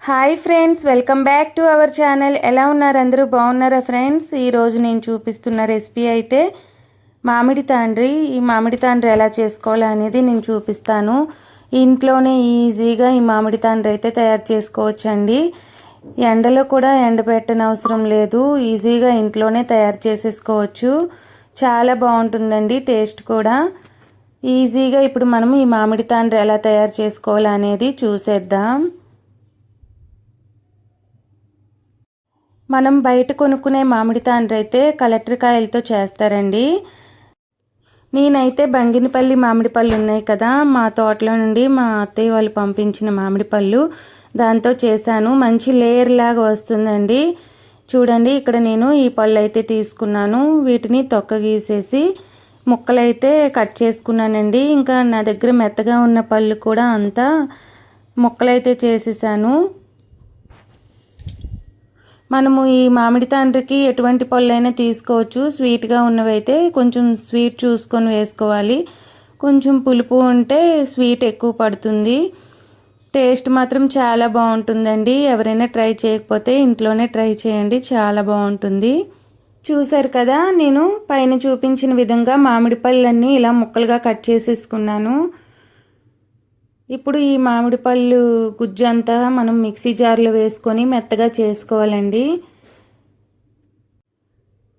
Hi friends, welcome back to our channel. ఎలా ఉన్నారు? అందరూ బాగున్నారా ఫ్రెండ్స్? ఈరోజు నేను చూపిస్తున్న రెసిపీ అయితే మామిడి తాండ్రి. ఈ మామిడి తాండ్రి ఎలా చేసుకోవాలో అనేది నేను చూపిస్తాను. ఇంట్లోనే ఈజీగా ఈ మామిడి తాండ్రి అయితే తయారు చేసుకోవచ్చండి. ఎండలో కూడా ఎండబెట్టనవసరం లేదు, ఈజీగా ఇంట్లోనే తయారు చేసేసుకోవచ్చు. చాలా బాగుంటుందండి, టేస్ట్ కూడా. ఈజీగా ఇప్పుడు మనం ఈ మామిడి తాండ్రి ఎలా తయారు చేసుకోవాలో అనేది చూసేద్దాం. మనం బయట కొనుక్కునే మామిడి తాండ్రి అయితే కలెక్టర్ కాయలతో చేస్తారండి. నేనైతే బంగినపల్లి మామిడి పళ్ళు ఉన్నాయి కదా, మా తోటలో నుండి మా అత్తయ్య వాళ్ళు పంపించిన మామిడి పళ్ళు, దాంతో చేశాను. మంచి లేయర్ లాగా వస్తుందండి. చూడండి, ఇక్కడ నేను ఈ పళ్ళు అయితే తీసుకున్నాను. వీటిని తొక్క గీసేసి ముక్కలైతే కట్ చేసుకున్నానండి. ఇంకా నా దగ్గర మెత్తగా ఉన్న పళ్ళు కూడా అంతా ముక్కలైతే చేసేసాను. మనము ఈ మామిడి తాండ్రికి ఎటువంటి పళ్ళైనా తీసుకోవచ్చు. స్వీట్గా ఉన్నవైతే కొంచెం స్వీట్ చూసుకొని వేసుకోవాలి. కొంచెం పులుపు ఉంటే స్వీట్ ఎక్కువ పడుతుంది. టేస్ట్ మాత్రం చాలా బాగుంటుందండి. ఎవరైనా ట్రై చేయకపోతే ఇంట్లోనే ట్రై చేయండి, చాలా బాగుంటుంది. చూసారు కదా, నేను పైన చూపించిన విధంగా మామిడి పళ్ళన్నీ ఇలా ముక్కలుగా కట్ చేసేసుకున్నాను. ఇప్పుడు ఈ మామిడి పళ్ళు గుజ్జంతా మనం మిక్సీ జార్లో వేసుకొని మెత్తగా చేసుకోవాలండి.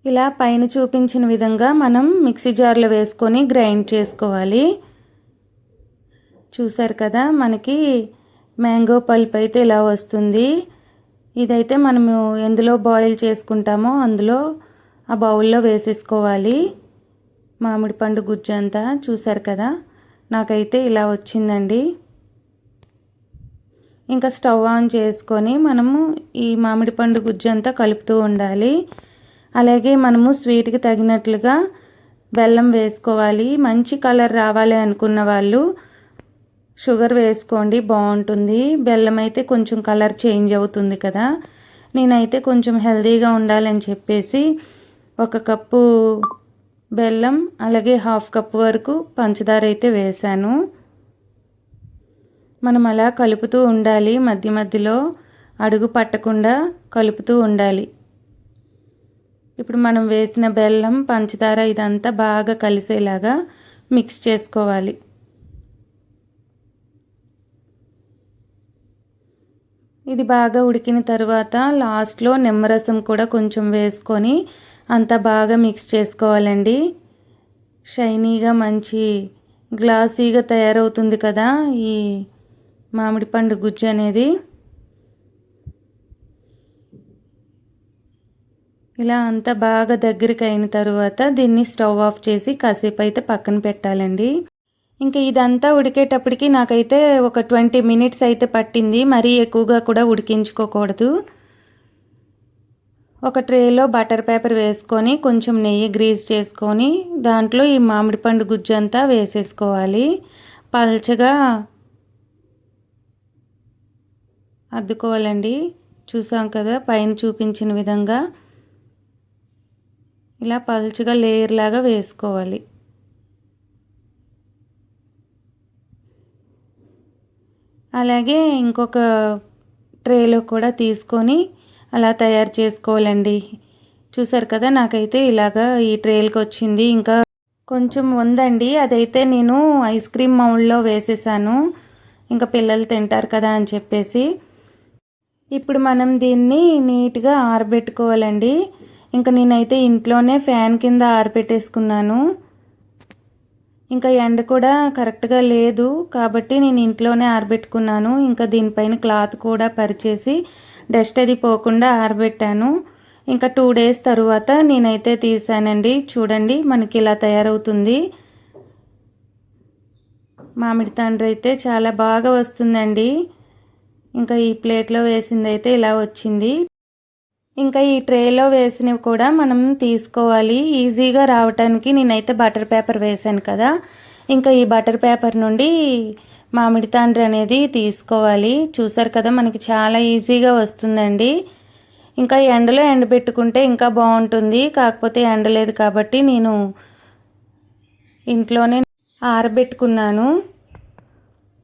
ఇలా పైన చూపించిన విధంగా మనం మిక్సీ జార్లో వేసుకొని గ్రైండ్ చేసుకోవాలి. చూసారు కదా, మనకి మ్యాంగో పల్ప్ అయితే ఇలా వస్తుంది. ఇదైతే మనము ఎందులో బాయిల్ చేసుకుంటామో అందులో ఆ బౌల్లో వేసేసుకోవాలి. మామిడి పండు గుజ్జంతా చూసారు కదా, నాకైతే ఇలా వచ్చిందండి. ఇంకా స్టవ్ ఆన్ చేసుకొని మనము ఈ మామిడి పండు గుజ్జంతా కలుపుతూ ఉండాలి. అలాగే మనము స్వీట్కి తగినట్లుగా బెల్లం వేసుకోవాలి. మంచి కలర్ రావాలి అనుకున్న వాళ్ళు షుగర్ వేసుకోండి, బాగుంటుంది. బెల్లం అయితే కొంచెం కలర్ చేంజ్ అవుతుంది కదా. నేనైతే కొంచెం హెల్తీగా ఉండాలని చెప్పేసి 1 కప్పు బెల్లం, అలాగే 1/2 కప్పు వరకు పంచదార అయితే వేసాను. మనం అలా కలుపుతూ ఉండాలి, మధ్య మధ్యలో అడుగు పట్టకుండా కలుపుతూ ఉండాలి. ఇప్పుడు మనం వేసిన బెల్లం, పంచదార ఇదంతా బాగా కలిసేలాగా మిక్స్ చేసుకోవాలి. ఇది బాగా ఉడికిన తర్వాత లాస్ట్లో నిమ్మరసం కూడా కొంచెం వేసుకొని అంతా బాగా మిక్స్ చేసుకోవాలండి. షైనీగా మంచి గ్లాసీగా తయారవుతుంది కదా ఈ మామిడి పండు గుజ్జు అనేది. ఇలా అంతా బాగా దగ్గరికి అయిన తర్వాత దీన్ని స్టవ్ ఆఫ్ చేసి కాసేపు అయితే పక్కన పెట్టాలండి. ఇంకా ఇదంతా ఉడికేటప్పటికి నాకైతే ఒక 20 మినిట్స్ అయితే పట్టింది. మరీ ఎక్కువగా కూడా ఉడికించుకోకూడదు. ఒక ట్రేలో బటర్ పేపర్ వేసుకొని కొంచెం నెయ్యి గ్రీస్ చేసుకొని దాంట్లో ఈ మామిడి పండు గుజ్జంతా వేసేసుకోవాలి. పల్చగా అద్దుకోవాలండి. చూసాం కదా, పైన చూపించిన విధంగా ఇలా పల్చగా లేయర్ లాగా వేసుకోవాలి. అలాగే ఇంకొక ట్రేలో కూడా తీసుకొని అలా తయారు చేసుకోవాలండి. చూసారు కదా, నాకైతే ఇలాగా ఈ ట్రేలకు వచ్చింది. ఇంకా కొంచెం ఉందండి, అదైతే నేను ఐస్ క్రీమ్ మౌల్డ్లో వేసేసాను. ఇంకా పిల్లలు తింటారు కదా అని చెప్పేసి. ఇప్పుడు మనం దీన్ని నీట్గా ఆరబెట్టుకోవాలండి. ఇంకా నేనైతే ఇంట్లోనే ఫ్యాన్ కింద ఆరబెట్టేసుకున్నాను. ఇంకా ఎండ కూడా కరెక్ట్గా లేదు కాబట్టి నేను ఇంట్లోనే ఆరబెట్టుకున్నాను. ఇంకా దీనిపైన క్లాత్ కూడా పరిచేసి డస్ట్ అది పోకుండా ఆరబెట్టాను. ఇంకా 2 డేస్ తర్వాత నేనైతే తీసానండి. చూడండి, మనకి ఇలా తయారవుతుంది. మామిడి తాండ్రి అయితే చాలా బాగా వస్తుందండి. ఇంకా ఈ ప్లేట్లో వేసింది అయితే ఇలా వచ్చింది. ఇంకా ఈ ట్రేలో వేసినవి కూడా మనం తీసుకోవాలి. ఈజీగా రావటానికి నేనైతే బటర్ పేపర్ వేసాను కదా, ఇంకా ఈ బటర్ పేపర్ నుండి మామిడి తాండ్రి అనేది తీసుకోవాలి. చూసారు కదా, మనకి చాలా ఈజీగా వస్తుందండి. ఇంకా ఎండలో ఎండబెట్టుకుంటే ఇంకా బాగుంటుంది. కాకపోతే ఎండలేదు కాబట్టి నేను ఇంట్లోనే ఆరబెట్టుకున్నాను.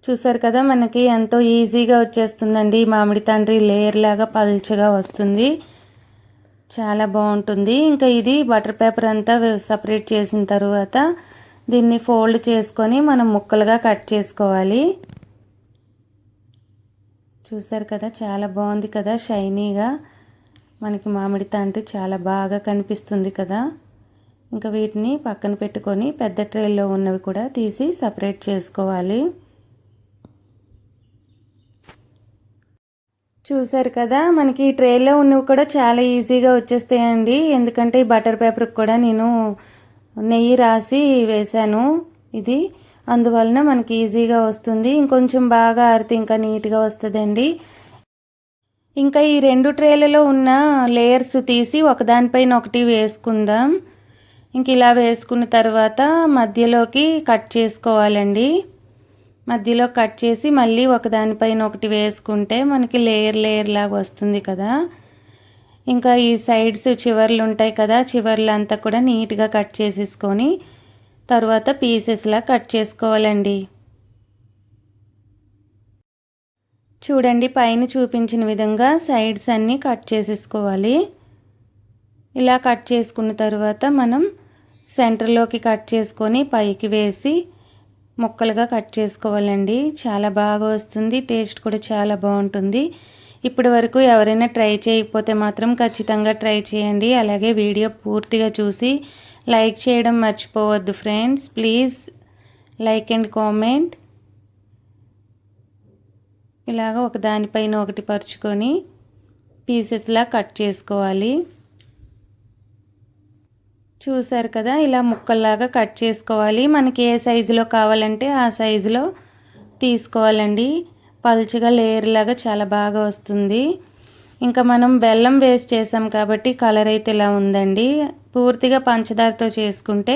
చూసారు కదా, మనకి ఎంతో ఈజీగా వచ్చేస్తుందండి. మామిడి తండ్రి లేయర్ లాగా పల్చగా వస్తుంది, చాలా బాగుంటుంది. ఇంకా ఇది బటర్ పేపర్ అంతా సపరేట్ చేసిన తర్వాత దీన్ని ఫోల్డ్ చేసుకొని మనం ముక్కలుగా కట్ చేసుకోవాలి. చూసారు కదా, చాలా బాగుంది కదా, షైనీగా మనకి మామిడి తండ్రి చాలా బాగా కనిపిస్తుంది కదా. ఇంకా వీటిని పక్కన పెట్టుకొని పెద్ద ట్రేలో ఉన్నవి కూడా తీసి సపరేట్ చేసుకోవాలి. చూసారు కదా, మనకి ఈ ట్రేలో ఉన్నవి కూడా చాలా ఈజీగా వచ్చేస్తాయండి. ఎందుకంటే ఈ బటర్ పేపర్కి కూడా నేను నెయ్యి రాసి వేశాను ఇది, అందువలన మనకి ఈజీగా వస్తుంది. ఇంకొంచెం బాగా ఆరితే ఇంకా నీట్గా వస్తుందండి. ఇంకా ఈ 2 ట్రేలలో ఉన్న లేయర్స్ తీసి ఒకదానిపైన ఒకటి వేసుకుందాం. ఇంక ఇలా వేసుకున్న తర్వాత మధ్యలోకి కట్ చేసుకోవాలండి. మధ్యలో కట్ చేసి మళ్ళీ ఒకదానిపైన ఒకటి వేసుకుంటే మనకి లేయర్ లాగా వస్తుంది కదా. ఇంకా ఈ సైడ్స్ చివర్లు ఉంటాయి కదా, చివర్లు అంతా కూడా నీట్గా కట్ చేసేసుకొని తర్వాత పీసెస్లా కట్ చేసుకోవాలండి. చూడండి, పైన చూపించిన విధంగా సైడ్స్ అన్నీ కట్ చేసేసుకోవాలి. ఇలా కట్ చేసుకున్న తర్వాత మనం సెంటర్లోకి కట్ చేసుకొని పైకి వేసి ముక్కలుగా కట్ చేసుకోవాలండి. చాలా బాగా వస్తుంది, టేస్ట్ కూడా చాలా బాగుంటుంది. ఇప్పటి వరకు ఎవరైనా ట్రై చేయకపోతే మాత్రం ఖచ్చితంగా ట్రై చేయండి. అలాగే వీడియో పూర్తిగా చూసి లైక్ చేయడం మర్చిపోవద్దు friends. Please like and comment. ఇలాగ ఒక దానిపైన ఒకటి పరుచుకొని పీసెస్లా కట్ చేసుకోవాలి. చూసారు కదా, ఇలా ముక్కల్లాగా కట్ చేసుకోవాలి. మనకి ఏ సైజులో కావాలంటే ఆ సైజులో తీసుకోవాలండి. పల్చగా లేయర్ లాగా చాలా బాగా వస్తుంది. ఇంకా మనం బెల్లం వేస్ట్ చేసాం కాబట్టి కలర్ అయితే ఇలా ఉందండి. పూర్తిగా పంచదారతో చేసుకుంటే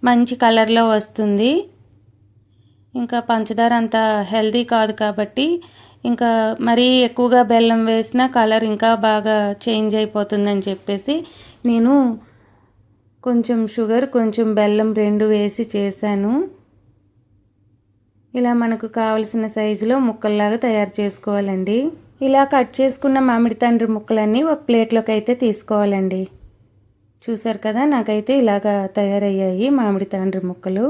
మంచి కలర్లో వస్తుంది. ఇంకా పంచదార అంత హెల్దీ కాదు కాబట్టి ఇంకా మరీ ఎక్కువగా బెల్లం వేసినా కలర్ ఇంకా బాగా చేంజ్ అయిపోతుందని చెప్పేసి నేను కొంచెం షుగర్ కొంచెం బెల్లం 2 వేసి చేశాను. ఇలా మనకు కావలసిన సైజులో ముక్కల్లాగా తయారు చేసుకోవాలండి. ఇలా కట్ చేసుకున్న మామిడి తండ్రి ముక్కలన్నీ ఒక ప్లేట్లోకి అయితే తీసుకోవాలండి. చూసారు కదా, నాకైతే ఇలాగా తయారయ్యాయి మామిడి తండ్రి ముక్కలు.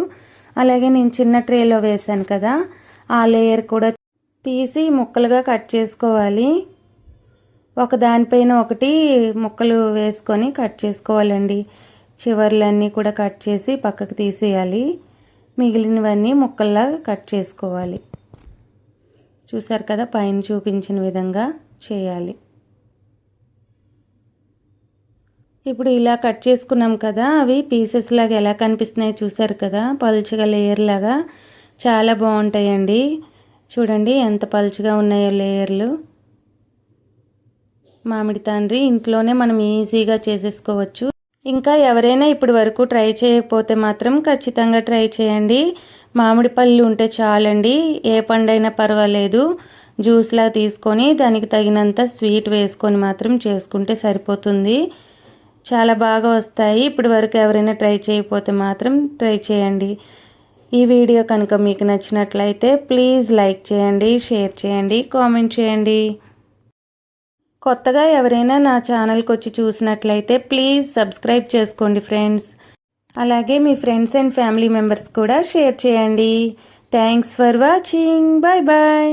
అలాగే నేను చిన్న ట్రేలో వేశాను కదా, ఆ లేయర్ కూడా తీసి ముక్కలుగా కట్ చేసుకోవాలి. ఒక దానిపైన ఒకటి ముక్కలు వేసుకొని కట్ చేసుకోవాలండి. చివర్లన్నీ కూడా కట్ చేసి పక్కకు తీసేయాలి. మిగిలినవన్నీ ముక్కల్లా కట్ చేసుకోవాలి. చూసారు కదా, పైన చూపించిన విధంగా చేయాలి. ఇప్పుడు ఇలా కట్ చేసుకున్నాం కదా, అవి పీసెస్ లాగా ఎలా కనిపిస్తున్నాయో చూసారు కదా, పలుచగా లేయర్ లాగా చాలా బాగుంటాయండి. చూడండి ఎంత పలుచగా ఉన్నాయో లేయర్లు. మామిడి తండ్రి ఇంట్లోనే మనం ఈజీగా చేసేసుకోవచ్చు. ఇంకా ఎవరైనా ఇప్పటి వరకు ట్రై చేయకపోతే మాత్రం ఖచ్చితంగా ట్రై చేయండి. మామిడి పళ్ళు ఉంటే చాలండి, ఏ పండైనా పర్వాలేదు. జ్యూస్లా తీసుకొని దానికి తగినంత స్వీట్ వేసుకొని మాత్రం చేసుకుంటే సరిపోతుంది. చాలా బాగా వస్తాయి. ఇప్పటి వరకు ఎవరైనా ట్రై చేయకపోతే మాత్రం ట్రై చేయండి. ఈ వీడియో కనుక మీకు నచ్చినట్లయితే ప్లీజ్ లైక్ చేయండి, షేర్ చేయండి, కామెంట్ చేయండి. కొత్తగా ఎవరైనా నా ఛానల్కి వచ్చి చూసినట్లయితే ప్లీజ్ సబ్స్క్రైబ్ చేసుకోండి ఫ్రెండ్స్. అలాగే మీ ఫ్రెండ్స్ అండ్ ఫ్యామిలీ మెంబర్స్ కూడా షేర్ చేయండి. Thanks for watching. Bye bye.